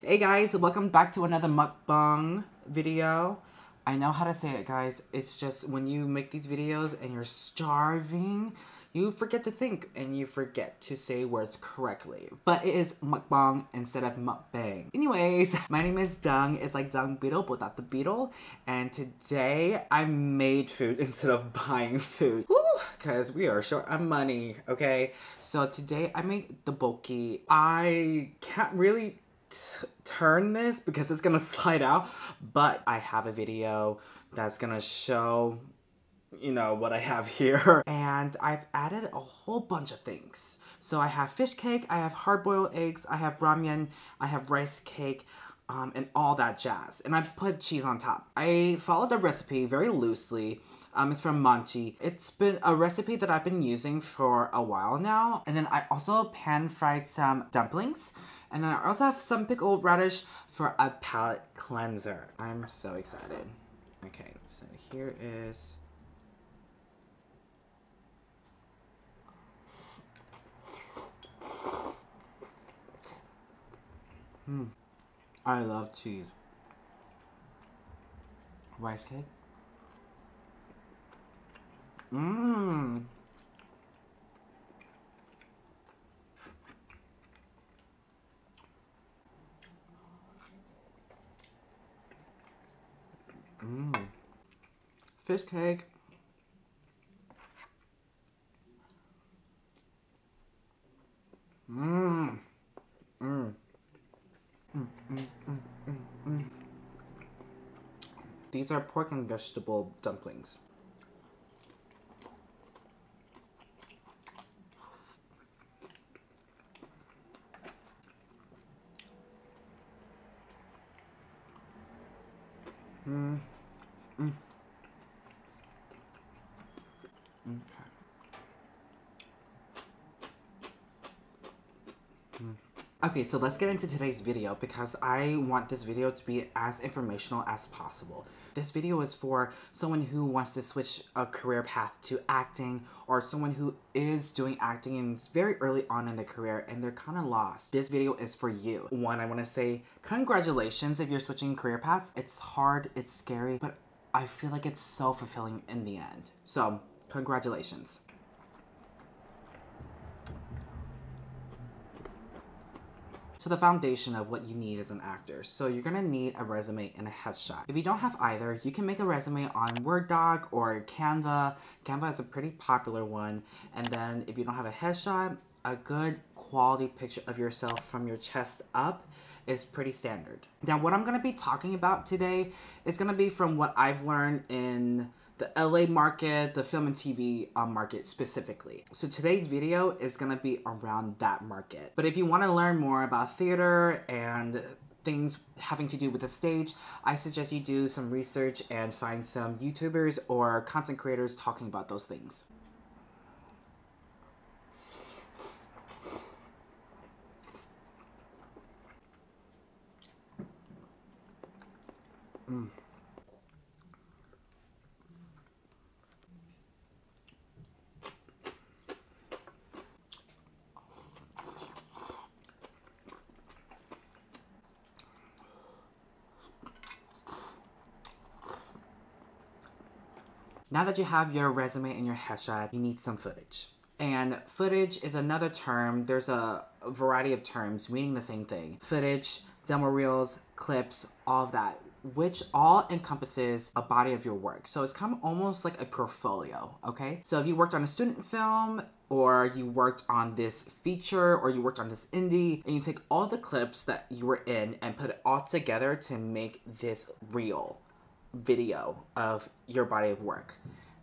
Hey guys, welcome back to another mukbang video. I know how to say it, guys. It's just when you make these videos and you're starving, you forget to think and you forget to say words correctly. But it is mukbang instead of mukbang. Anyways, my name is Dung. It's like Dung Beetle, but not the beetle. And today I made food instead of buying food. Because we are short on money, okay? So today I made the bulky. I can't really turn this because it's gonna slide out, but I have a video that's gonna show, you know, what I have here. And I've added a whole bunch of things. So I have fish cake, I have hard-boiled eggs, I have ramen, I have rice cake, and all that jazz. And I put cheese on top. I followed the recipe very loosely. It's from Manchi. It's been a recipe that I've been using for a while now. And then I also pan-fried some dumplings. And then I also have some pickled radish for a palate cleanser. I'm so excited. Okay, so here is... I love cheese. Rice cake. Fish cake. These are pork and vegetable dumplings. Okay, so let's get into today's video because I want this video to be as informational as possible. This video is for someone who wants to switch a career path to acting, or someone who is doing acting and is very early on in their career and they're kind of lost. This video is for you. One, I want to say congratulations if you're switching career paths. It's hard, it's scary, but I feel like it's so fulfilling in the end. So, congratulations. So the foundation of what you need as an actor. So you're gonna need a resume and a headshot. If you don't have either, you can make a resume on Word doc or Canva. Canva is a pretty popular one. And then if you don't have a headshot, a good quality picture of yourself from your chest up is pretty standard. Now what I'm gonna be talking about today is gonna be from what I've learned in the LA market, the film and TV market specifically. So today's video is gonna be around that market. But if you wanna learn more about theater and things having to do with the stage, I suggest you do some research and find some YouTubers or content creators talking about those things. Now that you have your resume and your headshot, you need some footage. And footage is another term. There's a variety of terms meaning the same thing. Footage, demo reels, clips, all of that, which all encompasses a body of your work. So it's kind of almost like a portfolio, okay? So if you worked on a student film, or you worked on this feature, or you worked on this indie, and you take all the clips that you were in and put it all together to make this reel video of your body of work.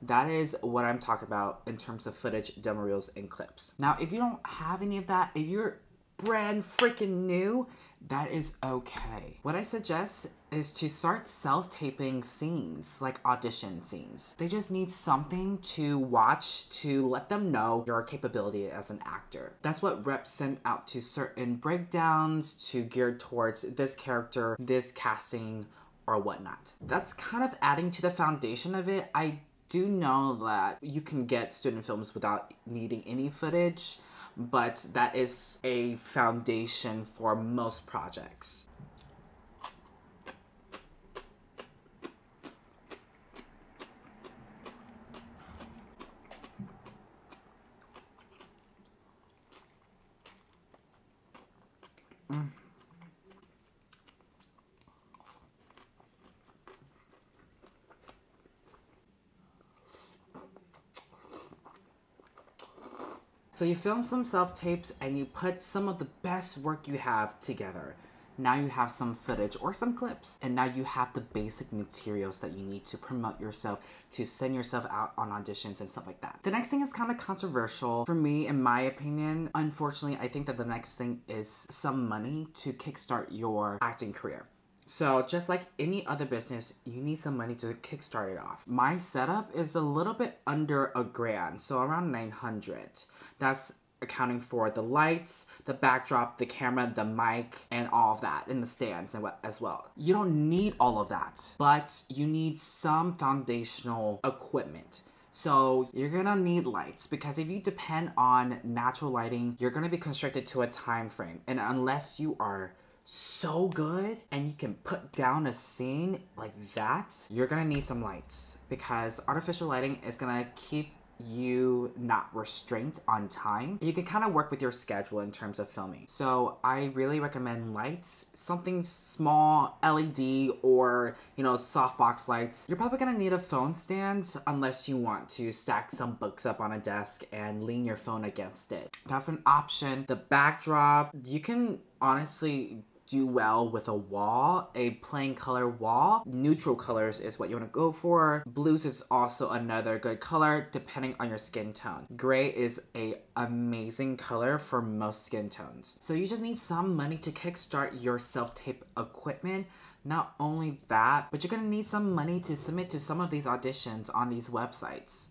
That is what I'm talking about in terms of footage, demo reels, and clips. Now, if you don't have any of that, if you're brand freaking new, that is okay. What I suggest is to start self-taping scenes, like audition scenes. They just need something to watch to let them know your capability as an actor. That's what reps send out to certain breakdowns to geared towards this character, this casting, or whatnot. That's kind of adding to the foundation of it. I do know that you can get student films without needing any footage, but that is a foundation for most projects. So you film some self-tapes and you put some of the best work you have together. Now you have some footage or some clips, and now you have the basic materials that you need to promote yourself, to send yourself out on auditions and stuff like that. The next thing is kind of controversial for me, in my opinion. Unfortunately, I think that the next thing is some money to kickstart your acting career. So just like any other business, you need some money to kickstart it off. My setup is a little bit under $1,000, so around 900. That's accounting for the lights, the backdrop, the camera, the mic, and all of that, and the stands as well. You don't need all of that, but you need some foundational equipment. So you're gonna need lights, because if you depend on natural lighting, you're gonna be constricted to a time frame. And unless you are so good and you can put down a scene like that, you're gonna need some lights, because artificial lighting is gonna keep you not restrained on time. You can kind of work with your schedule in terms of filming. So I really recommend lights, something small, LED, or softbox lights. You're probably gonna need a phone stand unless you want to stack some books up on a desk and lean your phone against it. That's an option. The backdrop, you can honestly do well with a wall, a plain color wall. Neutral colors is what you want to go for. Blues is also another good color depending on your skin tone. Gray is a amazing color for most skin tones. So you just need some money to kickstart your self-tape equipment. Not only that, but you're gonna need some money to submit to some of these auditions on these websites.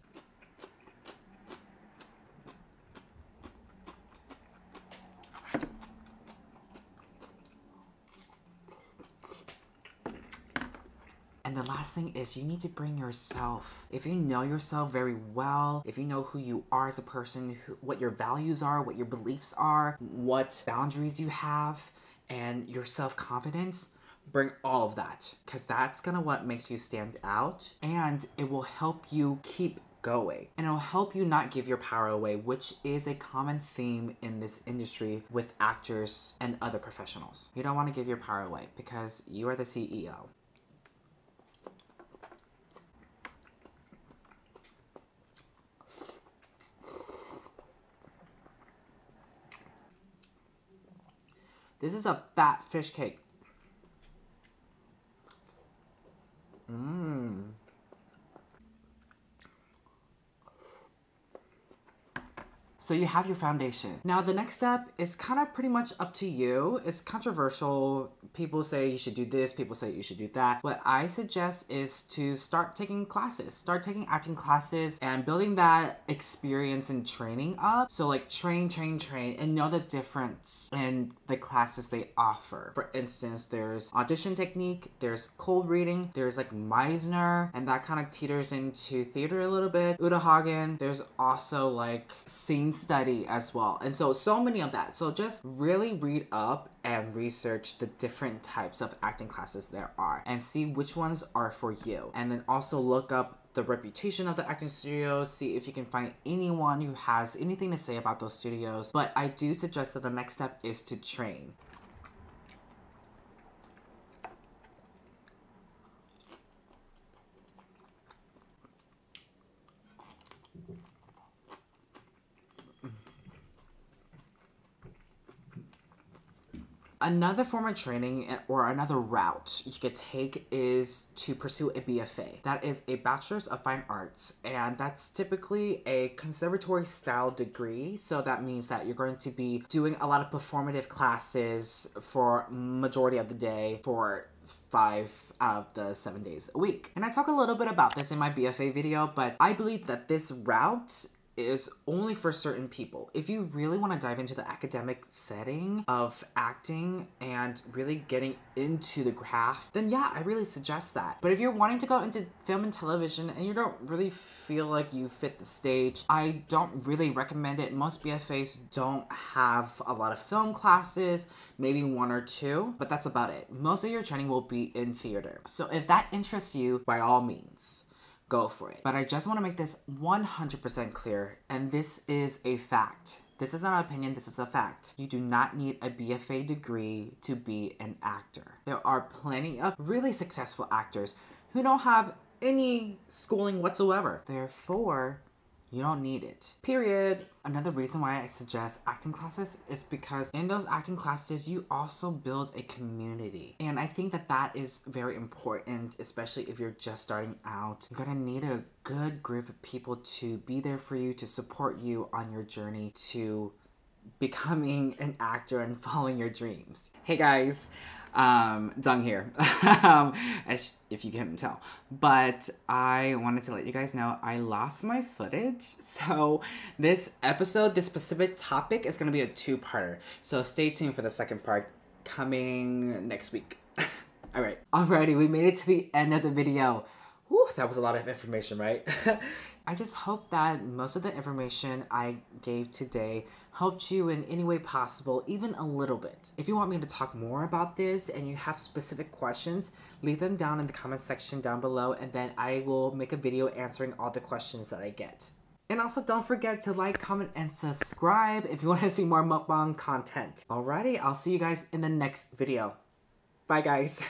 And the last thing is you need to bring yourself. If you know yourself very well, if you know who you are as a person, what your values are, what your beliefs are, what boundaries you have, and your self-confidence, bring all of that, because that's gonna what makes you stand out, and it will help you keep going. And it'll help you not give your power away, which is a common theme in this industry with actors and other professionals. You don't want to give your power away because you are the CEO. This is a fat fish cake. So you have your foundation. Now the next step is kind of pretty much up to you. It's controversial. People say you should do this, people say you should do that. What I suggest is to start taking classes. Start taking acting classes and building that experience and training up. So like train, and know the difference in the classes they offer. For instance, there's audition technique, there's cold reading, there's like Meisner, and that kind of teeters into theater a little bit. Uta Hagen, there's also like scene study as well, and so many of that. So just really read up and research the different types of acting classes there are and see which ones are for you, and then also look up the reputation of the acting studios, see if you can find anyone who has anything to say about those studios. But I do suggest that the next step is to train. Another form of training or another route you could take is to pursue a BFA. That is a Bachelor's of Fine Arts, and that's typically a conservatory style degree. So that means that you're going to be doing a lot of performative classes for majority of the day for 5 out of the 7 days a week. And I talk a little bit about this in my BFA video, but I believe that this route is only for certain people. If you really want to dive into the academic setting of acting and really getting into the craft, then yeah, I really suggest that. But if you're wanting to go into film and television and you don't really feel like you fit the stage, I don't really recommend it. Most BFAs don't have a lot of film classes, maybe 1 or 2, but that's about it. Most of your training will be in theater. So if that interests you, by all means, go for it. But I just want to make this 100% clear, and this is a fact. This is not an opinion, this is a fact. You do not need a BFA degree to be an actor. There are plenty of really successful actors who don't have any schooling whatsoever. Therefore, You don't need it. Period. Another reason why I suggest acting classes is because in those acting classes, you also build a community. And I think that that is very important, especially if you're just starting out. You're gonna need a good group of people to be there for you, to support you on your journey to becoming an actor and following your dreams. Hey guys, Dung here, as if you can't tell, but I wanted to let you guys know I lost my footage. So this episode, this specific topic is going to be a two-parter. So stay tuned for the second part coming next week. Alright, alrighty, we made it to the end of the video. Whew, that was a lot of information, right? I just hope that most of the information I gave today helped you in any way possible, even a little bit. If you want me to talk more about this and you have specific questions, leave them down in the comment section down below, and then I will make a video answering all the questions that I get. And also don't forget to like, comment, and subscribe if you want to see more mukbang content. Alrighty, I'll see you guys in the next video. Bye guys.